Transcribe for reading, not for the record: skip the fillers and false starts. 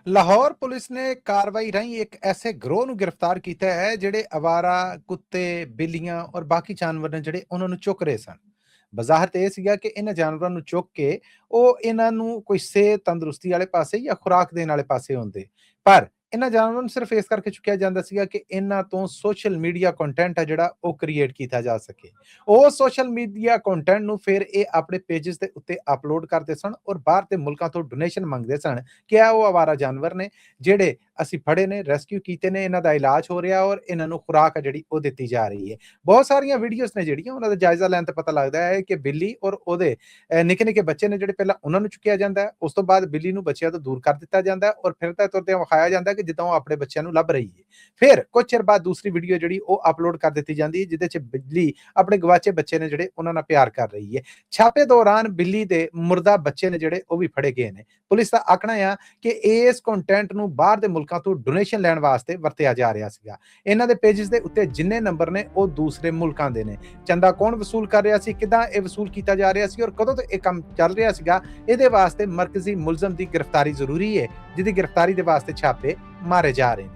Lahore police ਨੇ ਕਾਰਵਾਈ ਰਾਹੀਂ ਇੱਕ ਐਸੇ ਗਰੋਹ ਨੂੰ ਗ੍ਰਿਫਤਾਰ ਕੀਤਾ ਹੈ ਜਿਹੜੇ ਅਵਾਰਾ ਕੁੱਤੇ, ਬਿੱਲੀਆਂ ਔਰ ਬਾਕੀ ਜਾਨਵਰ ਨੇ ਜਿਹੜੇ ਉਹਨਾਂ ਨੂੰ ਚੁੱਕ ਰਹੇ ਸਨ। ਵਜ਼ਾਹਤ ਇਹ ਸੀਗਾ ਕਿ ਇਹਨਾਂ ਜਾਨਵਰਾਂ ਨੂੰ ਚੁੱਕ ਕੇ ਉਹ ਇਹਨਾਂ ਨੂੰ ਕੋਈ ਸਿਹਤ ਤੰਦਰੁਸਤੀ ਵਾਲੇ ਪਾਸੇ ਜਾਂ ਖੁਰਾਕ ਦੇਣ ਵਾਲੇ ਪਾਸੇ ਹੁੰਦੇ। ਪਰ ਇਹਨਾਂ ਜਾਨਵਰਾਂ ਨੂੰ ਸਿਰਫ ਇਸ ਕਰਕੇ ਚੁੱਕਿਆ ਜਾਂਦਾ ਸੀਗਾ ਕਿ ਇਹਨਾਂ ਤੋਂ ਸੋਸ਼ਲ ਮੀਡੀਆ ਕੰਟੈਂਟ ਹੈ ਜਿਹੜਾ ਉਹ ਕ੍ਰੀਏਟ ਕੀਤਾ ਜਾ ਸਕੇ। ਉਹ ਸੋਸ਼ਲ ਮੀਡੀਆ ਕੰਟੈਂਟ ਨੂੰ ਫਿਰ ਇਹ ਆਪਣੇ ਪੇजेस ਦੇ ਉੱਤੇ ਅਪਲੋਡ ਕਰਦੇ ਸਨ ਔਰ ਬਾਹਰ ਦੇ ਮੁਲਕਾਂ ਤੋਂ ਡੋਨੇਸ਼ਨ ਮੰਗਦੇ ਸਨ ਕਿ ਇਹ ਉਹ ਅਵਾਰਾ ਜਾਨਵਰ ਨੇ ਜਿਹੜੇ ਅਸੀਂ ਫੜੇ ਨੇ, ਰੈਸਕਿਊ ਕੀਤੇ ਨੇ, ਇਹਨਾਂ ਦਾ ਇਲਾਜ ਹੋ ਰਿਹਾ ਔਰ ਇਹਨਾਂ ਨੂੰ ਖੁਰਾਕ ਹੈ ਜਿਹੜੀ ਉਹ ਦਿੱਤੀ ਜਾ ਰਹੀ ਹੈ। ਬਹੁਤ ਸਾਰੀਆਂ ਵੀਡੀਓਜ਼ ਨੇ ਜਿਹੜੀਆਂ ਉਹਨਾਂ ਦਾ ਜਾਇਜ਼ਾ ਲੈਣ ਤੇ ਪਤਾ ਲੱਗਦਾ ਹੈ ਕਿ ਬਿੱਲੀ ਔਰ ਉਹਦੇ ਨਿੱਕੇ ਨਿੱਕੇ ਬੱਚੇ ਨੇ ਜਿਹੜੇ ਪਹਿਲਾਂ ਉਹਨਾਂ ਨੂੰ ਚੁੱਕਿਆ ਜਾਂਦਾ ਹੈ, ਉਸ ਤੋਂ ਬਾਅਦ ਬਿੱਲੀ ਨੂੰ ਬੱਚਿਆਂ ਤੋਂ ਦੂਰ ਕਰ ਦਿੱਤਾ ਜਾਂਦਾ ਹੈ ਔਰ ਫਿਰਦੇ ਤੁਰਦਿਆਂ ਵਿਖਾਇਆ ਜਾਂਦਾ ਕਿ ਜਿੱਦਾਂ ਉਹ ਆਪਣੇ ਬੱਚਿਆਂ ਨੂੰ ਲੱਭ ਰਹੀ ਹੈ। ਫਿਰ ਕੁਝ ਚਿਰ ਬਾਅਦ ਦੂਸਰੀ ਵੀਡੀਓ ਜਿਹੜੀ ਉਹ ਅਪਲੋਡ ਕਰ ਦਿੱਤੀ ਜਾਂਦੀ ਹੈ ਜਿਹਦੇ 'ਚ ਬਿੱਲੀ ਆਪਣੇ ਗਵਾਚੇ ਬੱਚੇ ਨੇ ਜਿਹੜੇ ਉਹਨਾਂ ਨਾਲ ਪਿਆਰ ਕਰ ਰਹੀ ਹੈ। ਛਾਪੇ ਦੌਰਾਨ ਬਿੱਲੀ ਦੇ ਮੁਰਦਾ ਬੱਚੇ ਨੇ ਜਿਹੜੇ ਉਹ ਵੀ ਫੜੇ ਗਏ ਨੇ। ਪੁਲਿਸ ਦਾ ਆਖਣਾ ਆ ਕਿ ਇਸ ਕੰਟੈਂਟ ਨੂੰ ਬਾਹਰ ਦੇ ਮੁਲਕਾਂ ਤੋਂ ਡੋਨੇਸ਼ਨ ਲੈਣ ਵਾਸਤੇ ਵਰਤਿਆ ਜਾ ਰਿਹਾ ਸੀਗਾ। ਇਹਨਾਂ ਦੇ ਪੇजेस ਦੇ ਉੱਤੇ ਜਿੰਨੇ ਨੰਬਰ ਨੇ ਉਹ ਦੂਸਰੇ ਮੁਲਕਾਂ ਦੇ ਨੇ। ਚੰਦਾ ਕੌਣ ਵਸੂਲ ਕਰ ਰਿਹਾ ਸੀ, ਕਿੱਦਾਂ ਇਹ ਵਸੂਲ ਕੀਤਾ ਜਾ ਰਿਹਾ ਸੀ ਔਰ ਕਦੋਂ ਤੋਂ ਇਹ ਕੰਮ ਚੱਲ ਰਿਹਾ ਸੀਗਾ, ਇਹਦੇ ਵਾਸਤੇ ਮਰਕਜ਼ੀ ਮੁਲਜ਼ਮ ਦੀ ਗ੍ਰਿਫਤਾਰੀ ਜ਼ਰੂਰੀ ਹੈ, ਜਿਹਦੀ ਗ੍ਰਿਫਤਾਰੀ ਦੇ ਵਾਸਤੇ ਛਾਪੇ ਮਾਰੇ ਜਾ ਰਹੇ ਨੇ।